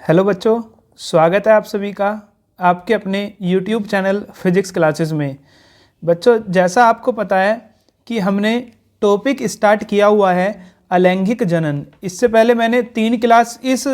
Hello बच्चों, स्वागत है आप सभी का आपके अपने YouTube चैनल फिजिक्स क्लासेस में। बच्चों, जैसा आपको पता है कि हमने टॉपिक स्टार्ट किया हुआ है अलैंगिक जनन। इससे पहले मैंने 3 क्लास इस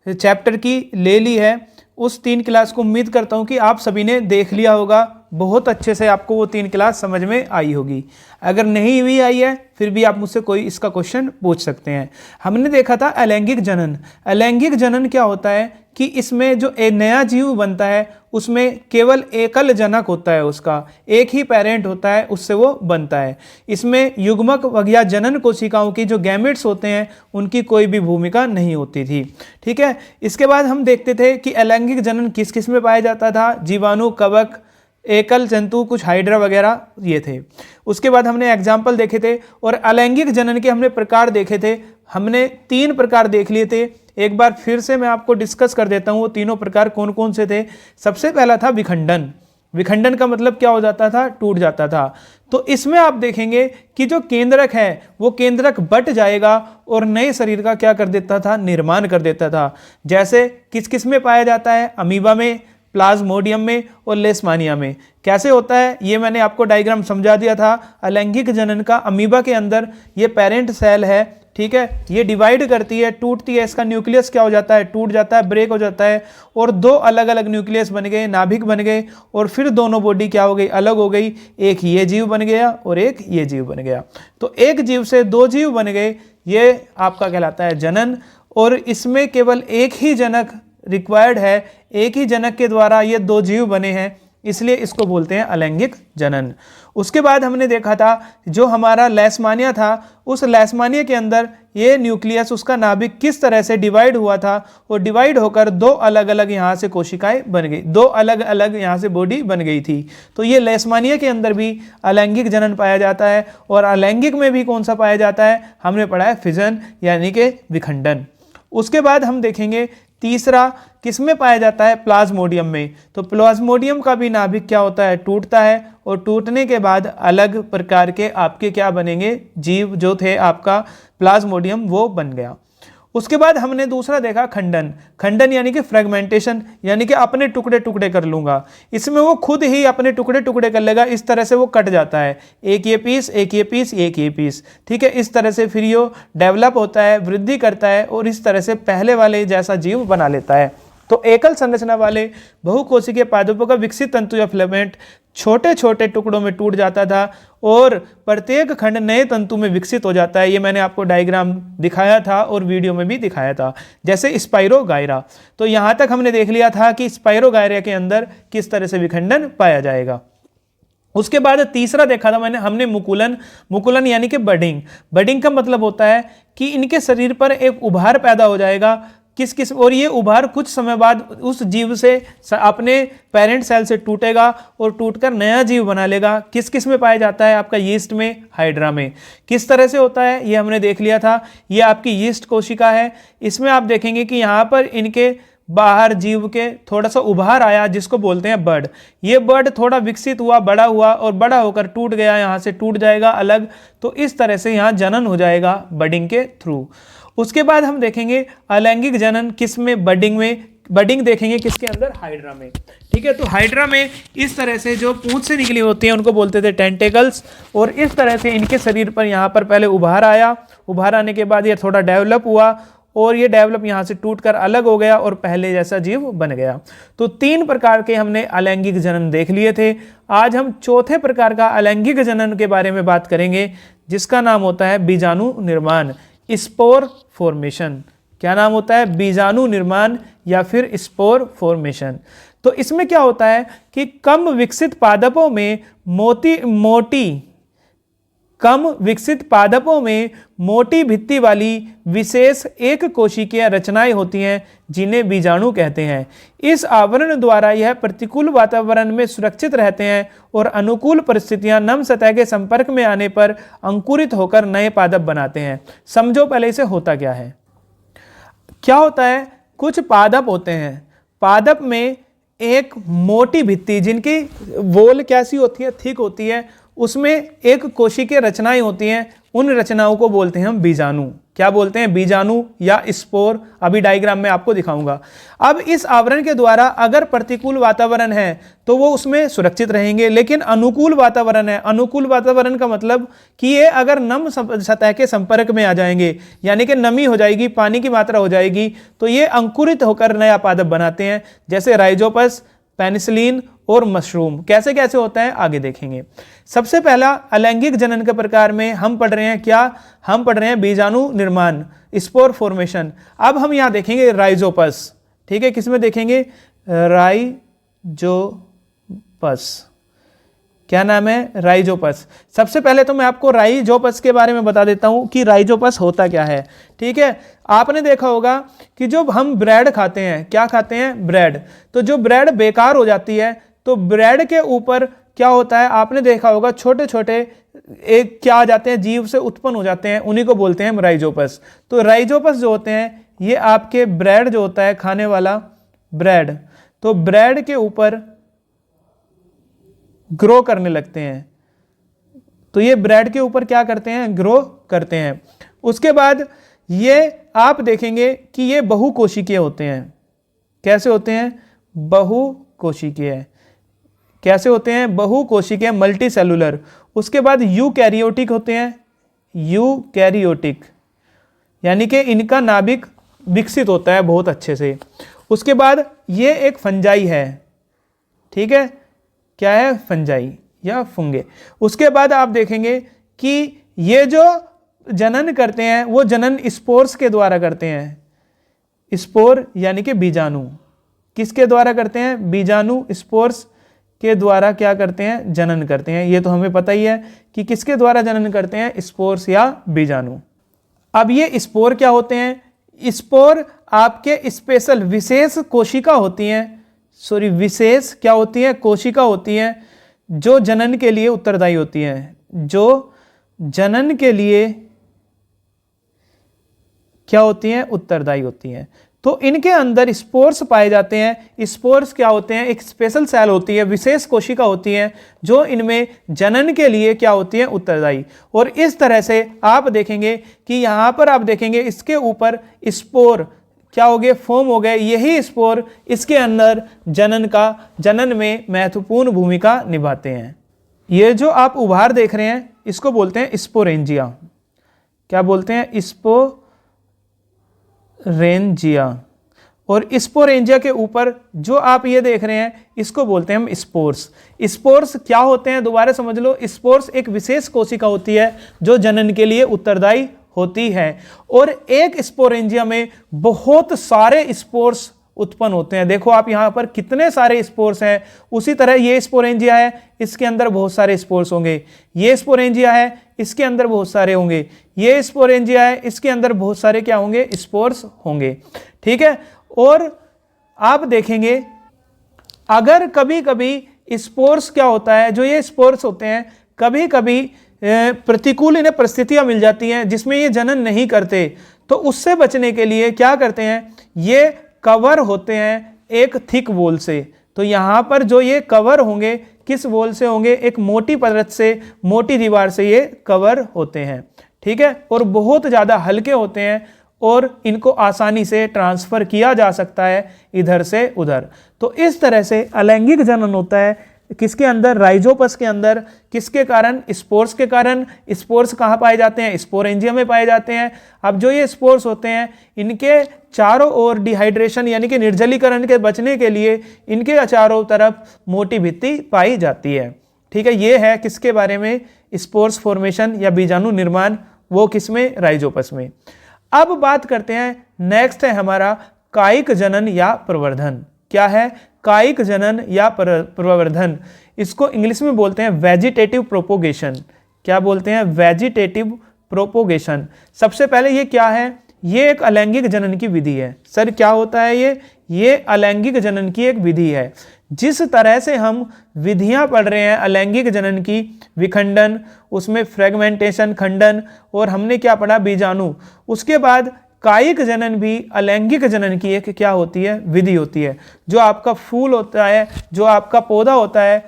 चैप्टर की ले ली है। उस 3 क्लास को उम्मीद करता हूँ कि आप सभी ने देख लिया होगा, बहुत अच्छे से आपको वो 3 क्लास समझ में आई होगी। अगर नहीं भी आई है फिर भी आप मुझसे कोई इसका क्वेश्चन पूछ सकते हैं। हमने देखा था अलैंगिक जनन। अलैंगिक जनन क्या होता है कि इसमें जो एक नया जीव बनता है उसमें केवल एकल जनक होता है, उसका एक ही पेरेंट होता है, उससे वो बनता है। इसमें युग्मक या जनन कोशिकाओं की जो गैमेट्स होते हैं उनकी कोई भी भूमिका नहीं होती थी। ठीक है, इसके बाद हम देखते थे कि अलैंगिक जनन किस किस में पाया जाता था। जीवाणु, कवक, एकल जंतु, कुछ हाइड्रा वगैरह ये थे। उसके बाद हमने एग्जाम्पल देखे थे और अलैंगिक जनन के हमने प्रकार देखे थे। हमने 3 प्रकार देख लिए थे। एक बार फिर से मैं आपको डिस्कस कर देता हूँ वो तीनों प्रकार कौन कौन से थे। सबसे पहला था विखंडन। विखंडन का मतलब क्या हो जाता था? टूट जाता था। तो इसमें आप देखेंगे कि जो केंद्रक है वो केंद्रक बट जाएगा और नए शरीर का क्या कर देता था? निर्माण कर देता था। जैसे किस किस में पाया जाता है? अमीबा में, प्लाज्मोडियम में और लेशमानिया में। कैसे होता है ये मैंने आपको डायग्राम समझा दिया था। अलैंगिक जनन का अमीबा के अंदर ये पेरेंट सेल है, ठीक है, ये डिवाइड करती है, टूटती है, इसका न्यूक्लियस क्या हो जाता है? टूट जाता है, ब्रेक हो जाता है और 2 अलग अलग न्यूक्लियस बन गए, नाभिक बन गए और फिर दोनों बॉडी क्या हो गई? अलग हो गई। एक ये जीव बन गया और एक ये जीव बन गया। तो एक जीव से 2 जीव बन गए, ये आपका कहलाता है जनन। और इसमें केवल एक ही जनक रिक्वायर्ड है, एक ही जनक के द्वारा ये 2 जीव बने हैं, इसलिए इसको बोलते हैं अलैंगिक जनन। उसके बाद हमने देखा था जो हमारा लेशमानिया था, उस लेशमानिया के अंदर ये न्यूक्लियस, उसका नाभिक किस तरह से डिवाइड हुआ था और डिवाइड होकर 2 अलग अलग यहाँ से कोशिकाएं बन गई, 2 अलग अलग यहाँ से बॉडी बन गई थी। तो ये लेशमानिया के अंदर भी अलैंगिक जनन पाया जाता है। और अलैंगिक में भी कौन सा पाया जाता है? हमने पढ़ा है फिजन यानी कि विखंडन। उसके बाद हम देखेंगे तीसरा किस में पाया जाता है? प्लाज्मोडियम में। तो प्लाज्मोडियम का भी नाभिक क्या होता है? टूटता है और टूटने के बाद अलग प्रकार के आपके क्या बनेंगे? जीव जो थे आपका प्लाज्मोडियम वो बन गया। उसके बाद हमने दूसरा देखा खंडन। खंडन यानी कि फ्रेगमेंटेशन, यानी कि अपने टुकड़े टुकड़े कर लूंगा। इसमें वो खुद ही अपने टुकड़े टुकड़े कर लेगा, इस तरह से वो कट जाता है। एक ये पीस, एक ये पीस, एक ये पीस, ठीक है। इस तरह से फिर ये डेवलप होता है, वृद्धि करता है और इस तरह से पहले वाले जैसा जीव बना लेता है। तो एकल संरचना वाले बहुकोशिकीय पादपों का विकसित तंतु या फिलामेंट छोटे छोटे टुकड़ों में टूट जाता था और प्रत्येक खंड नए तंतु में विकसित हो जाता है। ये मैंने आपको डायग्राम दिखाया था और वीडियो में भी दिखाया था, जैसे स्पाइरोगायरा। तो यहाँ तक हमने देख लिया था कि स्पाइरोगायरा के अंदर किस तरह से विखंडन पाया जाएगा। उसके बाद तीसरा देखा था हमने मुकुलन। मुकुलन यानी कि बडिंग। बडिंग का मतलब होता है कि इनके शरीर पर एक उभार पैदा हो जाएगा। किस किस और ये उभार कुछ समय बाद उस जीव से अपने पेरेंट सेल से टूटेगा और टूटकर नया जीव बना लेगा। किस किस में पाया जाता है? आपका यीस्ट में, हाइड्रा में। किस तरह से होता है ये हमने देख लिया था। ये आपकी यीस्ट कोशिका है। इसमें आप देखेंगे कि यहाँ पर इनके बाहर जीव के थोड़ा सा उभार आया जिसको बोलते हैं बर्ड। ये बर्ड थोड़ा विकसित हुआ, बड़ा हुआ और बड़ा होकर टूट गया, यहाँ से टूट जाएगा अलग। तो इस तरह से यहाँ जनन हो जाएगा बडिंग के थ्रू। उसके बाद हम देखेंगे अलैंगिक जनन किस में? बडिंग में। बडिंग देखेंगे किसके अंदर? हाइड्रा में, ठीक है। तो हाइड्रा में इस तरह से जो पूंछ से निकली होती है उनको बोलते थे टेंटेकल्स। और इस तरह से इनके शरीर पर यहाँ पर पहले उभार आया, उभार आने के बाद ये थोड़ा डेवलप हुआ और ये डेवलप यहाँ से टूटकर अलग हो गया और पहले जैसा जीव बन गया। तो 3 प्रकार के हमने अलैंगिक जनन देख लिए थे। आज हम चौथे प्रकार का अलैंगिक जनन के बारे में बात करेंगे जिसका नाम होता है बीजाणु निर्माण, स्पोर फॉर्मेशन। क्या नाम होता है? बीजाणु निर्माण या फिर स्पोर फॉर्मेशन। तो इसमें क्या होता है कि कम विकसित पादपों में मोटी भित्ति वाली विशेष एक कोशिकीय रचनाएं होती हैं जिन्हें बीजाणु कहते हैं। इस आवरण द्वारा यह प्रतिकूल वातावरण में सुरक्षित रहते हैं और अनुकूल परिस्थितियां नम सतह के संपर्क में आने पर अंकुरित होकर नए पादप बनाते हैं। समझो पहले इसे होता क्या है। क्या होता है? कुछ पादप होते हैं, पादप में एक मोटी भित्ति जिनकी वॉल कैसी होती है? थिक होती है। उसमें एक कोशिकीय रचनाएं होती हैं, उन रचनाओं को बोलते हैं हम बीजाणु। क्या बोलते हैं, बीजाणु या स्पोर। अभी डायग्राम में आपको दिखाऊंगा। अब इस आवरण के द्वारा अगर प्रतिकूल वातावरण है तो वो उसमें सुरक्षित रहेंगे, लेकिन अनुकूल वातावरण है, अनुकूल वातावरण का मतलब कि ये अगर नम सतह के संपर्क में आ जाएंगे, यानी कि नमी हो जाएगी, पानी की मात्रा हो जाएगी, तो ये अंकुरित होकर नया पादप बनाते हैं, जैसे राइजोपस, पेनिसिलिन और मशरूम। कैसे कैसे होता है आगे देखेंगे। सबसे पहला अलैंगिक जनन के प्रकार में हम पढ़ रहे हैं क्या, हम पढ़ रहे हैं बीजाणु निर्माण, स्पोर फॉर्मेशन। अब हम यहां देखेंगे राइजोपस, ठीक है, किसमें देखेंगे, राइजोपस। क्या नाम है, राइजोपस। सबसे पहले तो मैं आपको राइजोपस के बारे में बता देता हूं कि राइजोपस होता क्या है। ठीक है, आपने देखा होगा कि जब हम ब्रेड खाते हैं, क्या खाते हैं, ब्रेड, तो जो ब्रेड बेकार हो जाती है तो ब्रेड के ऊपर क्या होता है, आपने देखा होगा छोटे छोटे एक क्या आ जाते हैं, जीव से उत्पन्न हो जाते हैं, उन्हीं को बोलते हैं राइजोपस। तो राइजोपस जो होते हैं ये आपके ब्रेड जो होता है, खाने वाला ब्रेड, तो ब्रेड के ऊपर ग्रो करने लगते हैं। तो ये ब्रेड के ऊपर क्या करते हैं, ग्रो करते हैं। उसके बाद ये आप देखेंगे कि ये बहुकोशिकीय होते हैं। कैसे होते हैं, बहुकोशिकीय। कैसे होते हैं, बहुकोशिकीय, मल्टी सेलुलर। उसके बाद यूकैरियोटिक होते हैं, यूकैरियोटिक, यानी कि इनका नाभिक विकसित होता है बहुत अच्छे से। उसके बाद ये एक फंजाई है, ठीक है, क्या है, फंजाई या फुंगे। उसके बाद आप देखेंगे कि ये जो जनन करते हैं वो जनन स्पोर्स के द्वारा करते हैं। स्पोर यानी कि बीजाणु, किसके द्वारा करते हैं, बीजाणु स्पोर्स के द्वारा क्या करते हैं, जनन करते हैं। ये तो हमें पता ही है कि किसके द्वारा जनन करते हैं, स्पोर्स या बीजाणु। अब ये स्पोर क्या होते हैं, स्पोर आपके स्पेशल विशेष कोशिका होती हैं, सॉरी विशेष क्या होती है, कोशिका होती हैं, जो जनन के लिए उत्तरदायी होती हैं, जो जनन के लिए क्या होती हैं, उत्तरदायी होती हैं। तो इनके अंदर स्पोर्स पाए जाते हैं। स्पोर्स क्या होते हैं, एक स्पेशल सेल होती है, विशेष कोशिका होती है, जो इनमें जनन के लिए क्या होती है, उत्तरदायी। और इस तरह से आप देखेंगे कि यहाँ पर आप देखेंगे इसके ऊपर स्पोर क्या हो गए, फॉर्म हो गए। यही स्पोर इसके अंदर जनन में महत्वपूर्ण भूमिका निभाते हैं। ये जो आप उभार देख रहे हैं इसको बोलते हैं स्पोरेंजिया। क्या बोलते हैं, स्पोरेंजिया। और स्पोरेंजिया के ऊपर जो आप ये देख रहे हैं इसको बोलते हैं हम स्पोर्स। स्पोर्स क्या होते हैं, दोबारा समझ लो। स्पोर्स एक विशेष कोशिका होती है जो जनन के लिए उत्तरदायी होती है। और एक स्पोरेंजिया में बहुत सारे स्पोर्स उत्पन्न होते हैं। देखो आप यहाँ पर कितने सारे स्पोर्स हैं। उसी तरह ये स्पोरेंजिया है, इसके अंदर बहुत सारे स्पोर्स होंगे। ये स्पोरेंजिया है, इसके अंदर बहुत सारे होंगे। ये स्पोरेंजिया है, इसके अंदर बहुत सारे क्या होंगे, स्पोर्स होंगे। ठीक है, और आप देखेंगे अगर कभी कभी स्पोर्स क्या होता है, जो ये स्पोर्स होते हैं कभी कभी प्रतिकूल इन्हें परिस्थितियां मिल जाती हैं जिसमें ये जनन नहीं करते, तो उससे बचने के लिए क्या करते हैं, ये कवर होते हैं एक थिक वॉल से। तो यहाँ पर जो ये कवर होंगे किस वॉल से होंगे, एक मोटी परत से, मोटी दीवार से ये कवर होते हैं। ठीक है, और बहुत ज़्यादा हल्के होते हैं और इनको आसानी से ट्रांसफ़र किया जा सकता है इधर से उधर। तो इस तरह से अलैंगिक जनन होता है किसके अंदर, राइजोपस के अंदर। किसके कारण, स्पोर्स के कारण। स्पोर्स कहाँ पाए जाते हैं, स्पोरेंजिया में पाए जाते हैं। अब जो ये स्पोर्स होते हैं इनके चारों ओर डिहाइड्रेशन यानी कि निर्जलीकरण के बचने के लिए इनके चारों तरफ मोटी भित्ति पाई जाती है। ठीक है, ये है किसके बारे में, स्पोर्स फॉर्मेशन या बीजाणु निर्माण, वो किसमें, राइजोपस में। अब बात करते हैं, नेक्स्ट है हमारा कायिक जनन या प्रवर्धन। क्या है, कायिक जनन या प्रवर्धन। इसको इंग्लिश में बोलते हैं वेजिटेटिव प्रोपोगेशन। क्या बोलते हैं, वेजिटेटिव प्रोपोगेशन। सबसे पहले ये क्या है, ये एक अलैंगिक जनन की विधि है। सर क्या होता है ये अलैंगिक जनन की एक विधि है। जिस तरह से हम विधियां पढ़ रहे हैं अलैंगिक जनन की, विखंडन, उसमें फ्रेगमेंटेशन, खंडन, और हमने क्या पढ़ा, बीजाणु। उसके बाद कायिक जनन भी अलैंगिक जनन की एक क्या होती है, विधि होती है। जो आपका फूल होता है, जो आपका पौधा होता है,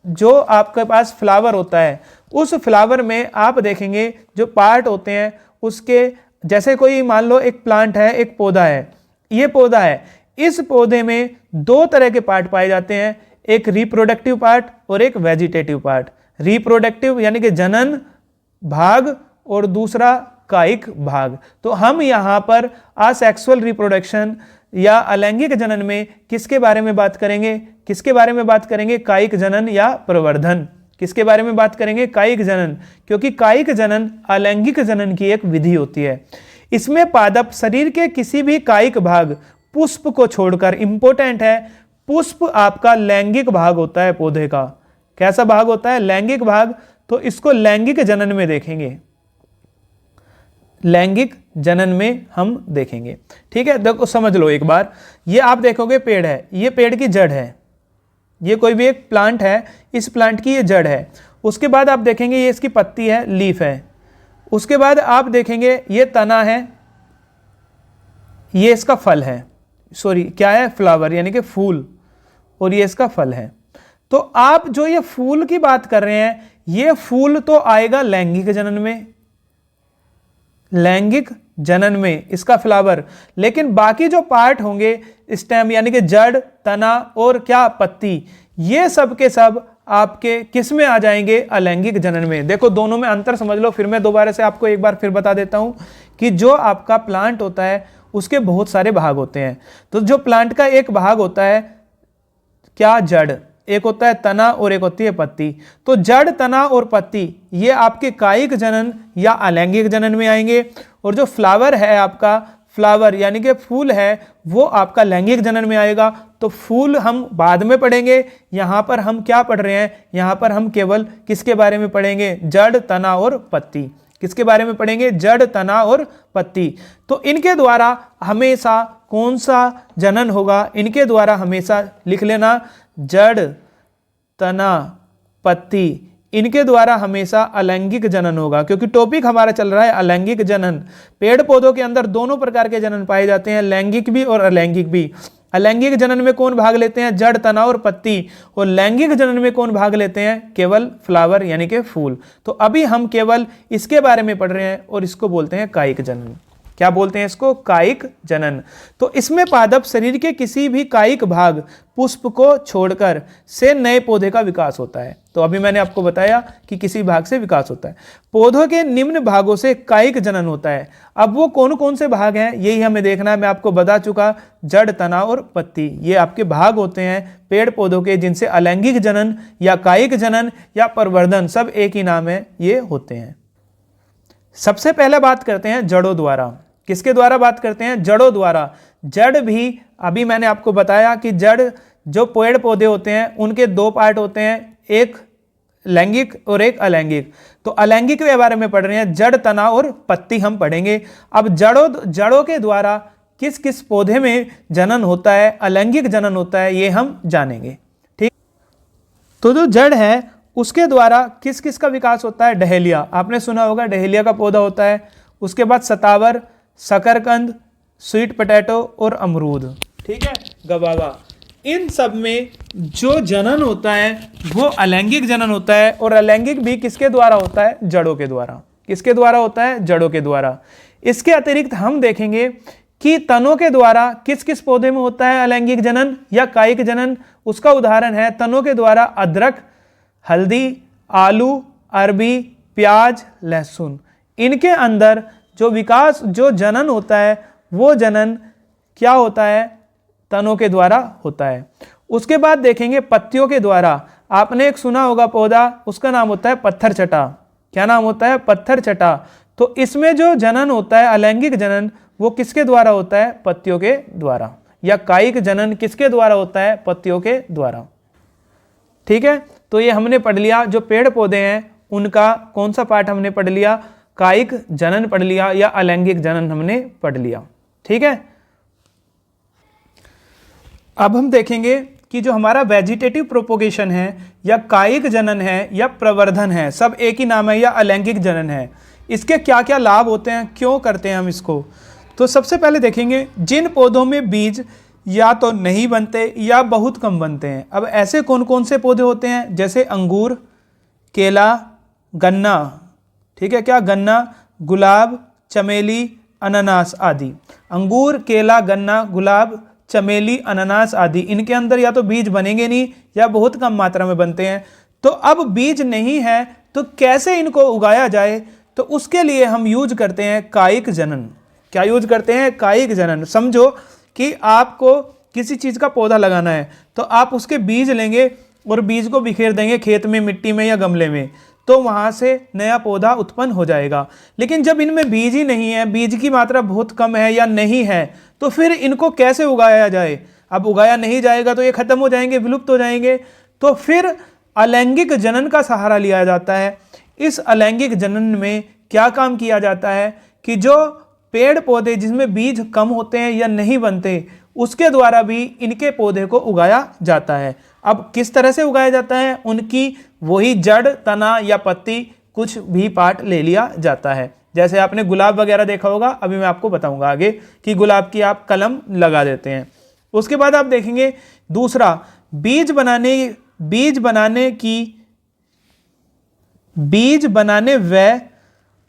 जो आपके पास फ्लावर होता है, उस फ्लावर में आप देखेंगे जो पार्ट होते हैं उसके जैसे कोई मान लो एक प्लांट है, एक पौधा है, ये पौधा है, इस पौधे में दो तरह के पार्ट पाए जाते हैं, एक रिप्रोडक्टिव पार्ट और एक वेजिटेटिव पार्ट। रिप्रोडक्टिव यानी कि जनन भाग और दूसरा कायिक भाग। तो हम यहाँ पर असेक्सुअल रिप्रोडक्शन या अलैंगिक जनन में किसके बारे में बात करेंगे? किसके बारे में बात करेंगे? कायिक जनन या प्रवर्धन। किसके बारे में बात करेंगे? कायिक जनन, क्योंकि कायिक जनन अलैंगिक जनन की एक विधि होती है। इसमें पादप शरीर के किसी भी कायिक भाग पुष्प को छोड़कर, इंपॉर्टेंट है, पुष्प आपका लैंगिक भाग होता है पौधे का। कैसा भाग होता है? लैंगिक भाग। तो इसको लैंगिक जनन में देखेंगे, लैंगिक जनन में हम देखेंगे। ठीक है, देखो समझ लो एक बार, ये आप देखोगे पेड़ है, ये पेड़ की जड़ है, ये कोई भी एक प्लांट है, इस प्लांट की ये जड़ है। उसके बाद आप देखेंगे ये इसकी पत्ती है, लीफ है। उसके बाद आप देखेंगे ये तना है, ये इसका फल है, सॉरी क्या है? फ्लावर यानी कि फूल, और ये इसका फल है। तो आप जो ये फूल की बात कर रहे हैं, ये फूल तो आएगा लैंगिक जनन में, लैंगिक जनन में इसका फ्लावर। लेकिन बाकी जो पार्ट होंगे, स्टेम यानी कि जड़, तना और क्या? पत्ती, ये सब के सब आपके किस में आ जाएंगे? अलैंगिक जनन में। देखो दोनों में अंतर समझ लो। फिर मैं दोबारा से आपको एक बार फिर बता देता हूं कि जो आपका प्लांट होता है उसके बहुत सारे भाग होते हैं। तो जो प्लांट का एक भाग होता है क्या? जड़, एक होता है तना और एक होती है पत्ती। तो जड़, तना और पत्ती ये आपके कायिक जनन या अलैंगिक जनन में आएंगे, और जो फ्लावर है आपका, फ्लावर यानी कि फूल है, वो आपका लैंगिक जनन में आएगा। तो फूल हम बाद में पढ़ेंगे, यहाँ पर हम क्या पढ़ रहे हैं? यहाँ पर हम केवल किसके बारे में पढ़ेंगे? जड़, तना और पत्ती। किसके बारे में पढ़ेंगे? जड़, तना और पत्ती। तो इनके द्वारा हमेशा कौन सा जनन होगा? इनके द्वारा हमेशा लिख लेना, जड़, तना, पत्ती, इनके द्वारा हमेशा अलैंगिक जनन होगा, क्योंकि टॉपिक हमारा चल रहा है अलैंगिक जनन। पेड़ पौधों के अंदर दोनों प्रकार के जनन पाए जाते हैं, लैंगिक भी और अलैंगिक भी। अलैंगिक जनन में कौन भाग लेते हैं? जड़, तना और पत्ती। और लैंगिक जनन में कौन भाग लेते हैं? केवल फ्लावर यानी कि फूल। तो अभी हम केवल इसके बारे में पढ़ रहे हैं, और इसको बोलते हैं कायिक जनन। क्या बोलते हैं इसको? कायिक जनन। तो इसमें पादप शरीर के किसी भी कायिक भाग पुष्प को छोड़कर से नए पौधे का विकास होता है। तो अभी मैंने आपको बताया कि किसी भाग से विकास होता है। पौधों के निम्न भागों से कायिक जनन होता है। अब वो कौन कौन से भाग हैं यही हमें देखना है। मैं आपको बता चुका, जड़, तना और पत्ती ये आपके भाग होते हैं पेड़ पौधों के, जिनसे अलैंगिक जनन या कायिक जनन या प्रवर्धन, सब एक ही नाम है, ये होते हैं। सबसे पहले बात करते हैं जड़ों द्वारा। किसके द्वारा बात करते हैं? जड़ों द्वारा। जड़ भी अभी मैंने आपको बताया कि जड़ जो पेड़ पौधे होते हैं उनके दो पार्ट होते हैं, एक लैंगिक और एक अलैंगिक। तो अलैंगिक के बारे में पढ़ रहे हैं, जड़, तना और पत्ती हम पढ़ेंगे। अब जड़ों के द्वारा किस किस पौधे में जनन होता है, अलैंगिक जनन होता है, ये हम जानेंगे। ठीक, तो जो जड़ है उसके द्वारा किस किस का विकास होता है? डहेलिया, आपने सुना होगा, डहेलिया का पौधा होता है। उसके बाद सतावर, शकरकंद, स्वीट पोटैटो और अमरूद। ठीक है, गवावा। इन सब में जो जनन होता है वो अलैंगिक जनन होता है, और अलैंगिक भी किसके द्वारा होता है? जड़ों के द्वारा। किसके द्वारा होता है? जड़ों के द्वारा। इसके अतिरिक्त हम देखेंगे कि तनों के द्वारा किस किस पौधे में होता है अलैंगिक जनन या कायिक जनन। उसका उदाहरण है तनों के द्वारा अदरक, हल्दी, आलू, अरबी, प्याज, लहसुन। इनके अंदर जो विकास, जो जनन होता है, वो जनन क्या होता है? तनों के द्वारा होता है। उसके बाद देखेंगे पत्तियों के द्वारा। आपने एक सुना होगा पौधा, उसका नाम होता है पत्थर चटा। क्या नाम होता है? पत्थर चटा। तो इसमें जो जनन होता है अलैंगिक जनन, वो किसके द्वारा होता है? पत्तियों के द्वारा। या कायिक जनन किसके द्वारा होता है? पत्तियों के द्वारा। ठीक है, तो ये हमने पढ़ लिया जो पेड़ पौधे हैं उनका कौन सा पार्ट हमने पढ़ लिया? कायिक जनन पढ़ लिया या अलैंगिक जनन हमने पढ़ लिया। ठीक है, अब हम देखेंगे कि जो हमारा वेजिटेटिव प्रोपोगेशन है या कायिक जनन है या प्रवर्धन है, सब एक ही नाम है, या अलैंगिक जनन है, इसके क्या क्या लाभ होते हैं, क्यों करते हैं हम इसको। तो सबसे पहले देखेंगे जिन पौधों में बीज या तो नहीं बनते या बहुत कम बनते हैं। अब ऐसे कौन कौन से पौधे होते हैं? जैसे अंगूर, केला, गन्ना। ठीक है, क्या? गन्ना, गुलाब, चमेली, अनानास आदि। अंगूर, केला, गन्ना, गुलाब, चमेली, अनानास आदि, इनके अंदर या तो बीज बनेंगे नहीं या बहुत कम मात्रा में बनते हैं। तो अब बीज नहीं है तो कैसे इनको उगाया जाए, तो उसके लिए हम यूज करते हैं कायिक जनन। क्या यूज करते हैं? कायिक जनन। समझो कि आपको किसी चीज़ का पौधा लगाना है तो आप उसके बीज लेंगे और बीज को बिखेर देंगे खेत में, मिट्टी में या गमले में, तो वहाँ से नया पौधा उत्पन्न हो जाएगा। लेकिन जब इनमें बीज ही नहीं है, बीज की मात्रा बहुत कम है या नहीं है, तो फिर इनको कैसे उगाया जाए? अब उगाया नहीं जाएगा तो ये खत्म हो जाएंगे, विलुप्त हो जाएंगे। तो फिर अलैंगिक जनन का सहारा लिया जाता है। इस अलैंगिक जनन में क्या काम किया जाता है कि जो पेड़ पौधे जिसमें बीज कम होते हैं या नहीं बनते, उसके द्वारा भी इनके पौधे को उगाया जाता है। अब किस तरह से उगाया जाता है? उनकी वही जड़, तना या पत्ती, कुछ भी पार्ट ले लिया जाता है। जैसे आपने गुलाब वगैरह देखा होगा, अभी मैं आपको बताऊंगा आगे कि गुलाब की आप कलम लगा देते हैं। उसके बाद आप देखेंगे दूसरा, बीज बनाने व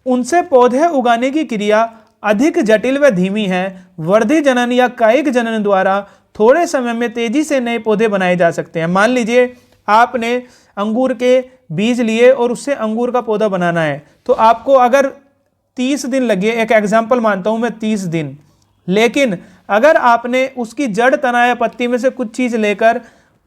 उनसे पौधे उगाने की क्रिया अधिक जटिल व धीमी है। वर्धी जनन या कायिक जनन द्वारा थोड़े समय में तेजी से नए पौधे बनाए जा सकते हैं। मान लीजिए आपने अंगूर के बीज लिए और उससे अंगूर का पौधा बनाना है, तो आपको अगर 30 दिन लगे, एक एग्जाम्पल मानता हूं मैं 30 दिन, लेकिन अगर आपने उसकी जड़, तना या पत्ती में से कुछ चीज़ लेकर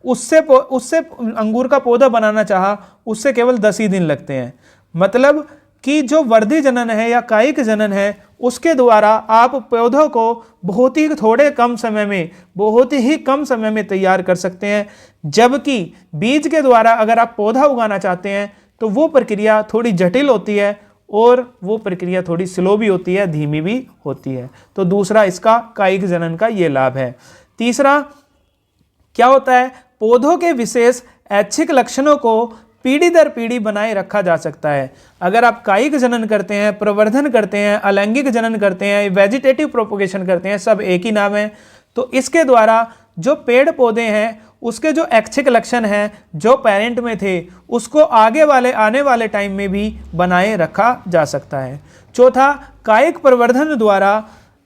उससे अंगूर का पौधा बनाना चाहा, उससे केवल 10 ही दिन लगते हैं। मतलब कि जो वर्धी जनन है या कायिक जनन है, उसके द्वारा आप पौधों को बहुत ही कम समय में तैयार कर सकते हैं। जबकि बीज के द्वारा अगर आप पौधा उगाना चाहते हैं तो वो प्रक्रिया थोड़ी जटिल होती है और वो प्रक्रिया थोड़ी स्लो भी होती है, धीमी भी होती है। तो दूसरा इसका कायिक जनन का ये लाभ है। तीसरा क्या होता है? पौधों के विशेष ऐच्छिक लक्षणों को पीढ़ी दर पीढ़ी बनाए रखा जा सकता है। अगर आप कायिक जनन करते हैं, प्रवर्धन करते हैं, अलैंगिक जनन करते हैं, वेजिटेटिव प्रोपोगेशन करते हैं, सब एक ही नाम है, तो इसके द्वारा जो पेड़ पौधे हैं उसके जो ऐच्छिक लक्षण हैं जो पेरेंट में थे, उसको आने वाले टाइम में भी बनाए रखा जा सकता है। चौथा, कायिक प्रवर्धन द्वारा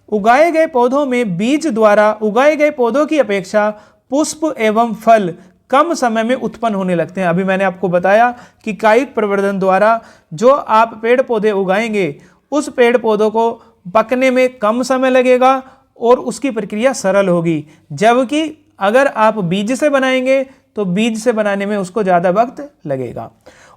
उगाए गए पौधों में बीज द्वारा उगाए गए पौधों की अपेक्षा पुष्प एवं फल कम समय में उत्पन्न होने लगते हैं। अभी मैंने आपको बताया कि कायिक प्रवर्धन द्वारा जो आप पेड़ पौधे उगाएंगे, उस पेड़ पौधों को पकने में कम समय लगेगा और उसकी प्रक्रिया सरल होगी। जबकि अगर आप बीज से बनाएंगे तो बीज से बनाने में उसको ज़्यादा वक्त लगेगा।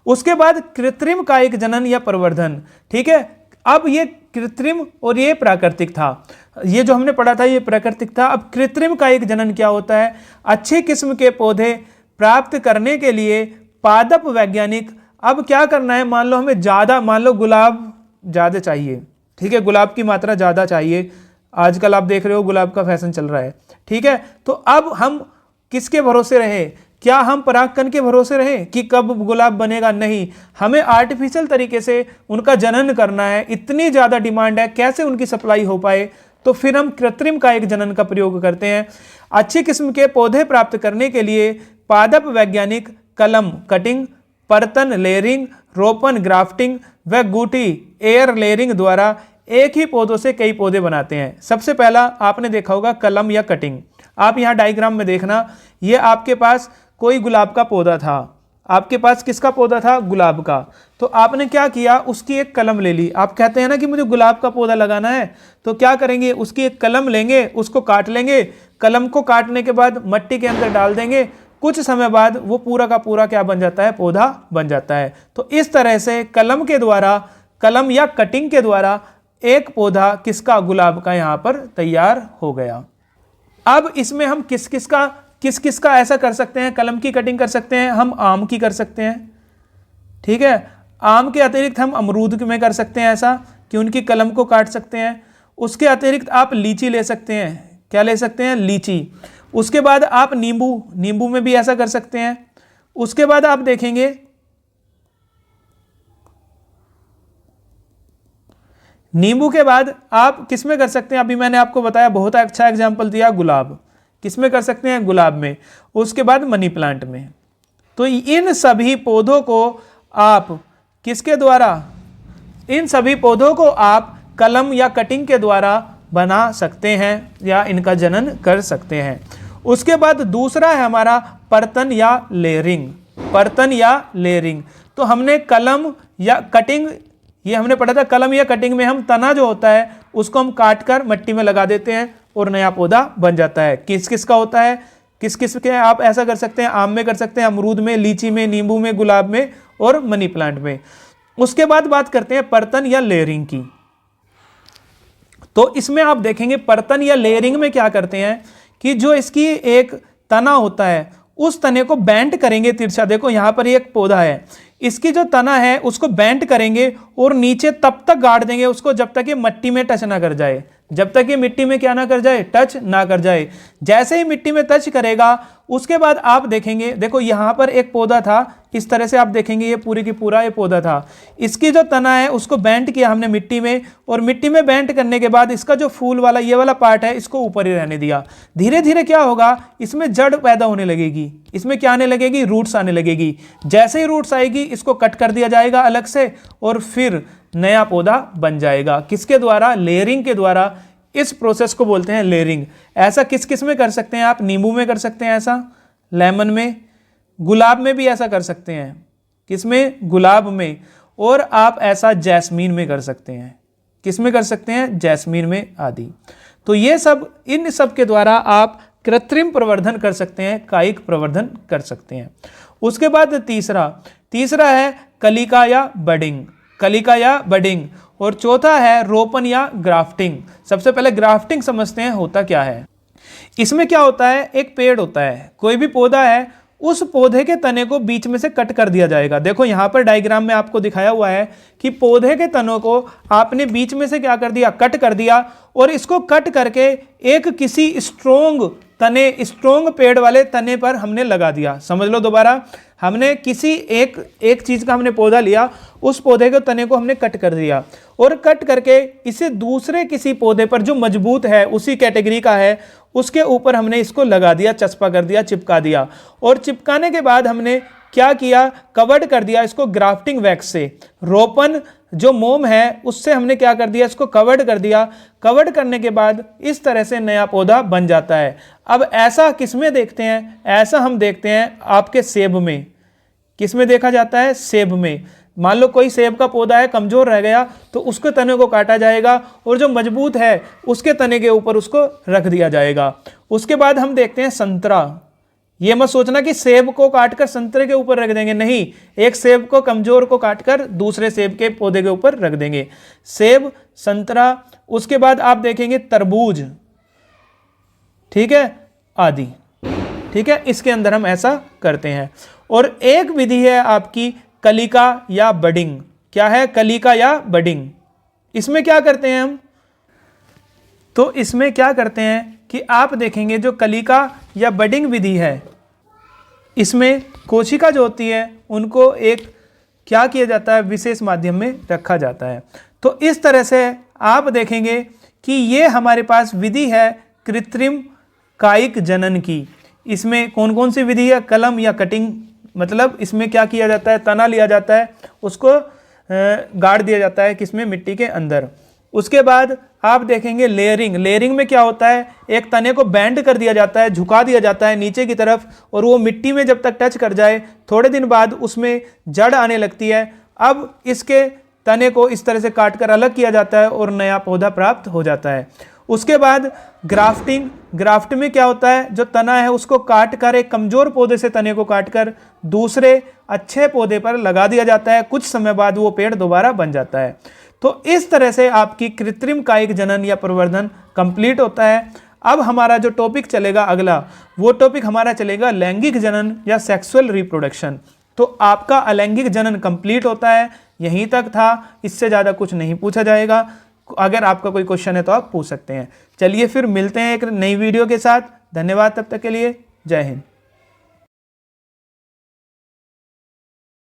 उसके बाद कृत्रिम कायिक जनन या प्रवर्धन, ठीक है। अब ये कृत्रिम और ये प्राकृतिक था, ये जो हमने पढ़ा था ये प्राकृतिक था। अब कृत्रिम कायिक जनन क्या होता है? अच्छी किस्म के पौधे प्राप्त करने के लिए पादप वैज्ञानिक, अब क्या करना है, मान लो हमें मान लो गुलाब ज़्यादा चाहिए, ठीक है, गुलाब की मात्रा ज़्यादा चाहिए, आजकल आप देख रहे हो गुलाब का फैशन चल रहा है, ठीक है। तो अब हम किसके भरोसे रहे? क्या हम परागकण के भरोसे रहे कि कब गुलाब बनेगा? नहीं, हमें आर्टिफिशियल तरीके से उनका जनन करना है। इतनी ज़्यादा डिमांड है, कैसे उनकी सप्लाई हो पाए? तो फिर हम कृत्रिम कायिक जनन का प्रयोग करते हैं। अच्छी किस्म के पौधे प्राप्त करने के लिए पादप वैज्ञानिक कलम कटिंग, परतन लेयरिंग, रोपण ग्राफ्टिंग व गूटी एयर लेयरिंग द्वारा एक ही पौधों से कई पौधे बनाते हैं। सबसे पहला आपने देखा होगा कलम या कटिंग। आप यहाँ डायग्राम में देखना, ये आपके पास कोई गुलाब का पौधा था, आपके पास किसका पौधा था? गुलाब का। तो आपने क्या किया, उसकी एक कलम ले ली। आप कहते हैं ना कि मुझे गुलाब का पौधा लगाना है, तो क्या करेंगे, उसकी एक कलम लेंगे, उसको काट लेंगे। कलम को काटने के बाद मिट्टी के अंदर डाल देंगे, कुछ समय बाद वो पूरा का पूरा क्या बन जाता है? पौधा बन जाता है। तो इस तरह से कलम के द्वारा, कलम या कटिंग के द्वारा एक पौधा किसका? गुलाब का यहाँ पर तैयार हो गया। अब इसमें हम किस किस का ऐसा कर सकते हैं, कलम की कटिंग कर सकते हैं, हम आम की कर सकते हैं, ठीक है। आम के अतिरिक्त हम अमरूद में कर सकते हैं ऐसा कि उनकी कलम को काट सकते हैं। उसके अतिरिक्त आप लीची ले सकते हैं। क्या ले सकते हैं? लीची। उसके बाद आप नींबू में भी ऐसा कर सकते हैं। उसके बाद आप देखेंगे नींबू के बाद आप किस में कर सकते हैं? अभी मैंने आपको बताया, बहुत अच्छा एग्जाम्पल दिया, गुलाब। किस में कर सकते हैं? गुलाब में। उसके बाद मनी प्लांट में। तो इन सभी पौधों को आप किसके द्वारा? इन सभी पौधों को आप कलम या कटिंग के द्वारा बना सकते हैं या इनका जनन कर सकते हैं। उसके बाद दूसरा है हमारा परतन या लेयरिंग। परतन या लेयरिंग, तो हमने कलम या कटिंग, ये हमने पढ़ा था, कलम या कटिंग में हम तना जो होता है उसको हम काट कर मिट्टी में लगा देते हैं और नया पौधा बन जाता है। किस किस का होता है, किस किस के आप ऐसा कर सकते हैं, आम में कर सकते हैं, अमरूद में, लीची में, नींबू में, गुलाब में और मनी प्लांट में। उसके बाद बात करते हैं परतन या लेयरिंग की। तो इसमें आप देखेंगे परतन या लेयरिंग में क्या करते हैं कि जो इसकी एक तना होता है उस तने को बेंट करेंगे तिरछा। देखो यहाँ पर एक पौधा है, इसकी जो तना है उसको बेंट करेंगे और नीचे तब तक गाड़ देंगे उसको जब तक ये मिट्टी में टच ना कर जाए, जब तक ये मिट्टी में क्या ना कर जाए, टच ना कर जाए। जैसे ही मिट्टी में टच करेगा उसके बाद आप देखेंगे, देखो यहाँ पर एक पौधा था, इस तरह से आप देखेंगे ये पूरी की पूरा ये पौधा था, इसकी जो तना है उसको बेंट किया हमने मिट्टी में, और मिट्टी में बेंट करने के बाद इसका जो फूल वाला ये वाला पार्ट है इसको ऊपर ही रहने दिया। धीरे धीरे क्या होगा, इसमें जड़ पैदा होने लगेगी, इसमें क्या आने लगेगी, रूट्स आने लगेगी। जैसे ही रूट्स आएगी इसको कट कर दिया जाएगा अलग से और फिर नया पौधा बन जाएगा। किसके द्वारा, लेयरिंग के द्वारा। इस प्रोसेस को बोलते हैं लेयरिंग। ऐसा किस किस में कर सकते हैं आप, नींबू में कर सकते हैं ऐसा, लेमन में, गुलाब में भी ऐसा कर सकते हैं, किसमें, गुलाब में, और आप ऐसा जैस्मीन में कर सकते हैं। किस में कर सकते हैं, जैस्मीन में आदि। तो ये सब, इन सब के द्वारा आप कृत्रिम प्रवर्धन कर सकते हैं, कायिक प्रवर्धन कर सकते हैं। उसके बाद तीसरा है कलिका या बडिंग, कलिका या बडिंग। और चौथा है रोपण या ग्राफ्टिंग। सबसे पहले ग्राफ्टिंग समझते हैं होता क्या है। इसमें क्या होता है, एक पेड़ होता है, कोई भी पौधा है, उस पौधे के तने को बीच में से कट कर दिया जाएगा। देखो यहाँ पर डायग्राम में आपको दिखाया हुआ है कि पौधे के तनों को आपने बीच में से क्या कर दिया, कट कर दिया, और इसको कट करके एक किसी स्ट्रोंग पेड़ वाले तने पर हमने लगा दिया। समझ लो दोबारा, हमने किसी एक चीज का हमने पौधा लिया, उस पौधे के तने को हमने कट कर दिया और कट करके इसे दूसरे किसी पौधे पर जो मजबूत है, उसी कैटेगरी का है, उसके ऊपर हमने इसको लगा दिया, चस्पा कर दिया, चिपका दिया। और चिपकाने के बाद हमने क्या किया, कवर्ड कर दिया इसको ग्राफ्टिंग वैक्स से। रोपण जो मोम है उससे हमने क्या कर दिया, इसको कवर्ड कर दिया। कवर्ड करने के बाद इस तरह से नया पौधा बन जाता है। अब ऐसा किसमें देखते हैं, ऐसा हम देखते हैं आपके सेब में। किसमें देखा जाता है, सेब में। मान लो कोई सेब का पौधा है, कमजोर रह गया, तो उसके तने को काटा जाएगा और जो मजबूत है उसके तने के ऊपर उसको रख दिया जाएगा। उसके बाद हम देखते हैं संतरा। ये मत सोचना कि सेब को काटकर संतरे के ऊपर रख देंगे, नहीं, एक सेब को कमजोर को काटकर दूसरे सेब के पौधे के ऊपर रख देंगे। सेब, संतरा, उसके बाद आप देखेंगे तरबूज, ठीक है, आदि, ठीक है, इसके अंदर हम ऐसा करते हैं। और एक विधि है आपकी कलिका या बडिंग। क्या है, कलिका या बडिंग। इसमें क्या करते हैं हम, तो इसमें क्या करते हैं कि आप देखेंगे जो कलिका या बडिंग विधि है, इसमें कोशिका जो होती है उनको एक क्या किया जाता है, विशेष माध्यम में रखा जाता है। तो इस तरह से आप देखेंगे कि ये हमारे पास विधि है कृत्रिम कायिक जनन की। इसमें कौन कौन सी विधि है, कलम या कटिंग, मतलब इसमें क्या किया जाता है, तना लिया जाता है, उसको गाड़ दिया जाता है किसमें, मिट्टी के अंदर। उसके बाद आप देखेंगे लेयरिंग। लेयरिंग में क्या होता है, एक तने को बेंड कर दिया जाता है, झुका दिया जाता है नीचे की तरफ, और वो मिट्टी में जब तक टच कर जाए थोड़े दिन बाद उसमें जड़ आने लगती है। अब इसके तने को इस तरह से काट कर अलग किया जाता है और नया पौधा प्राप्त हो जाता है। उसके बाद ग्राफ्टिंग। ग्राफ्ट में क्या होता है, जो तना है उसको काट कर, एक कमजोर पौधे से तने को काट कर दूसरे अच्छे पौधे पर लगा दिया जाता है। कुछ समय बाद वो पेड़ दोबारा बन जाता है। तो इस तरह से आपकी कृत्रिम कायिक जनन या प्रवर्धन कंप्लीट होता है। अब हमारा जो टॉपिक चलेगा अगला, वो टॉपिक हमारा चलेगा लैंगिक जनन या सेक्सुअल रिप्रोडक्शन। तो आपका अलैंगिक जनन कंप्लीट होता है, यहीं तक था, इससे ज़्यादा कुछ नहीं पूछा जाएगा। अगर आपका कोई क्वेश्चन है तो आप पूछ सकते हैं। चलिए फिर मिलते हैं एक नई वीडियो के साथ। धन्यवाद, तब तक के लिए जय हिंद।